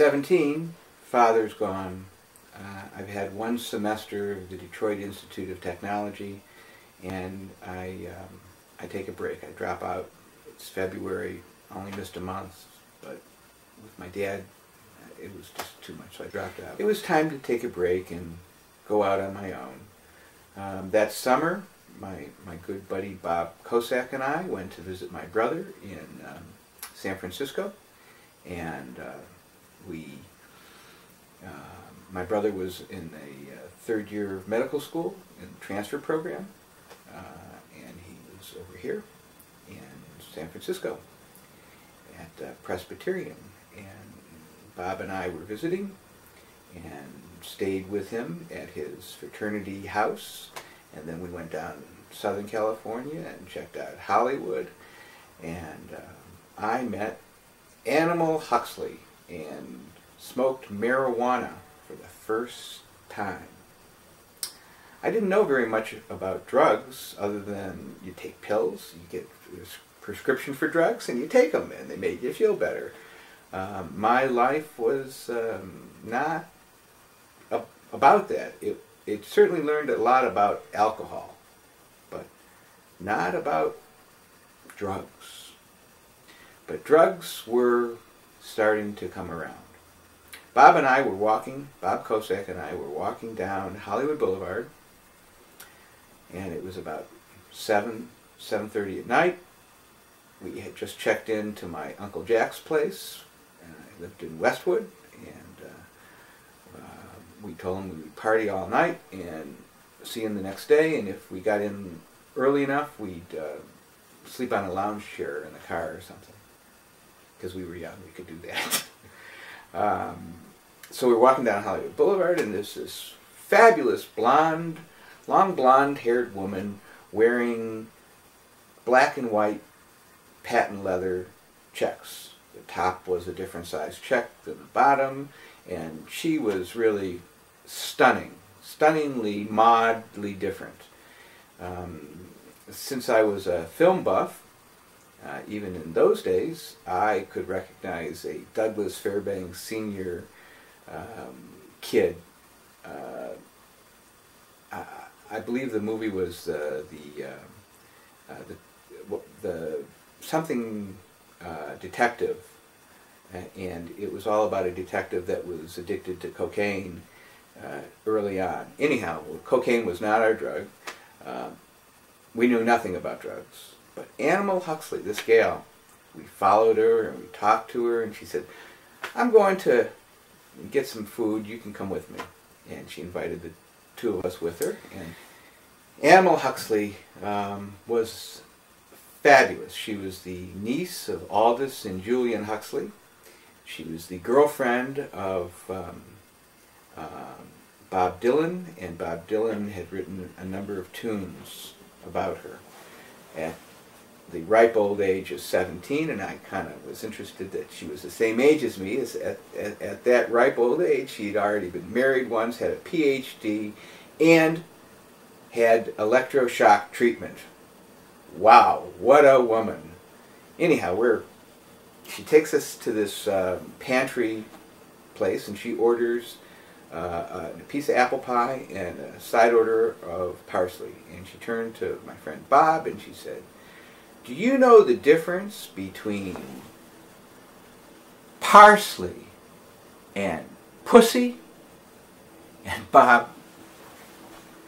17, father's gone. I've had one semester of the Detroit Institute of Technology, and I take a break. I drop out. It's February. I only missed a month, but with my dad, it was just too much, so I dropped out. It was time to take a break and go out on my own. That summer, my good buddy Bob Kosak and I went to visit my brother in San Francisco, and my brother was in the third year of medical school in the transfer program, and he was over here in San Francisco at Presbyterian, and Bob and I were visiting and stayed with him at his fraternity house, and then we went down to Southern California and checked out Hollywood, and I met Animal Huxley and smoked marijuana for the first time. I didn't know very much about drugs other than you take pills, you get a prescription for drugs, and you take them, and they make you feel better. My life was not about that. It certainly learned a lot about alcohol, but not about drugs. But drugs were starting to come around. Bob Kosak and I were walking down Hollywood Boulevard, and it was about 7:30 at night. We had just checked into my Uncle Jack's place, and I lived in Westwood, and we told him we would party all night and see him the next day, and if we got in early enough, we'd sleep on a lounge chair in the car or something, because we were young, we could do that. So we were walking down Hollywood Boulevard, and there's this fabulous long blonde-haired woman wearing black and white patent leather checks. The top was a different size check than the bottom, and she was really stunning, stunningly, mildly different. Since I was a film buff, even in those days, I could recognize a Douglas Fairbanks Sr. Kid. I believe the movie was the something detective, and it was all about a detective that was addicted to cocaine early on. Anyhow, cocaine was not our drug. We knew nothing about drugs. But Animal Huxley, this gal, we followed her and we talked to her, and she said, "I'm going to get some food, you can come with me." And she invited the two of us with her. And Animal Huxley was fabulous. She was the niece of Aldous and Julian Huxley. She was the girlfriend of Bob Dylan, and Bob Dylan had written a number of tunes about her. At the ripe old age of 17, and I kind of was interested that she was the same age as me. At that ripe old age, she'd already been married once, had a PhD, and had electroshock treatment. Wow, what a woman. Anyhow, she takes us to this pantry place, and she orders a piece of apple pie and a side order of parsley. And she turned to my friend Bob, and she said, "Do you know the difference between parsley and pussy?" And Bob,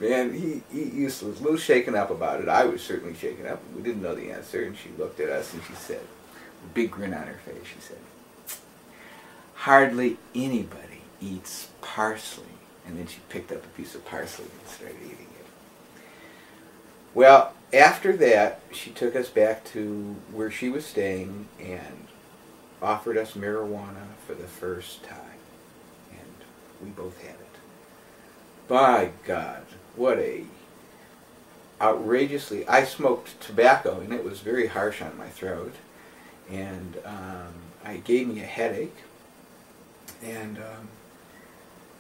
man, he was a little shaken up about it. I was certainly shaken up. We didn't know the answer, and she looked at us and she said, with a big grin on her face, she said, "Hardly anybody eats parsley." And then she picked up a piece of parsley and started eating it. Well, after that, she took us back to where she was staying and offered us marijuana for the first time. And we both had it. By God, what a outrageously... I smoked tobacco, and it was very harsh on my throat. And it gave me a headache. And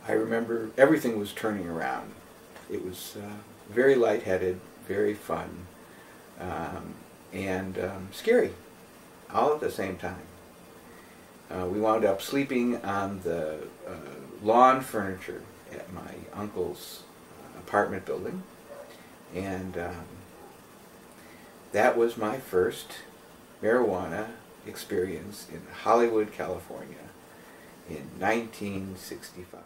I remember everything was turning around. It was very lightheaded, very fun, and scary, all at the same time. We wound up sleeping on the lawn furniture at my uncle's apartment building, and that was my first marijuana experience in Hollywood, California in 1965.